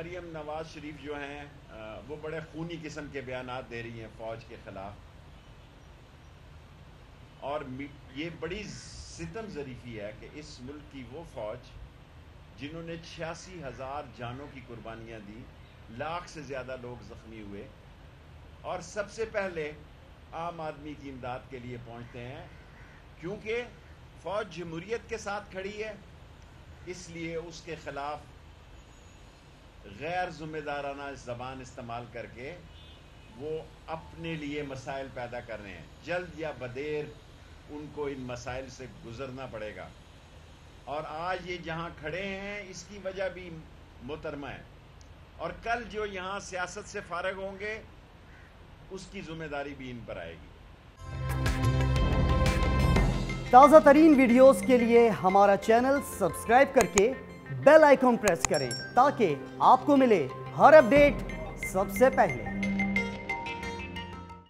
مریم نواز شریف جو ہیں وہ بڑے خونی قسم کے بیانات دے رہی ہیں فوج کے خلاف، اور یہ بڑی ستم ظریفی ہے کہ اس ملک کی وہ فوج جنہوں نے 86,000 جانوں کی قربانیاں دی، لاکھ سے زیادہ لوگ زخمی ہوئے، اور سب سے پہلے عام آدمی کی امداد کے لیے پہنچتے ہیں، کیونکہ فوج جمہوریت کے ساتھ کھڑی ہے، اس لیے اس کے خلاف غیر ذمہ دارانہ زبان استعمال کر کے وہ اپنے لیے مسائل پیدا کر رہے ہیں۔ جلد یا بدیر ان کو ان مسائل سے گزرنا پڑے گا، اور آج یہ جہاں کھڑے ہیں اس کی وجہ بھی محترمہ ہے، اور کل جو یہاں سیاست سے فارغ ہوں گے اس کی ذمہ داری بھی ان پر آئے گی۔ تازہ ترین ویڈیوز کے لیے ہمارا چینل سبسکرائب کر کے بیل آئیکن پریس کریں تاکہ آپ کو ملے ہر اپڈیٹ سب سے پہلے۔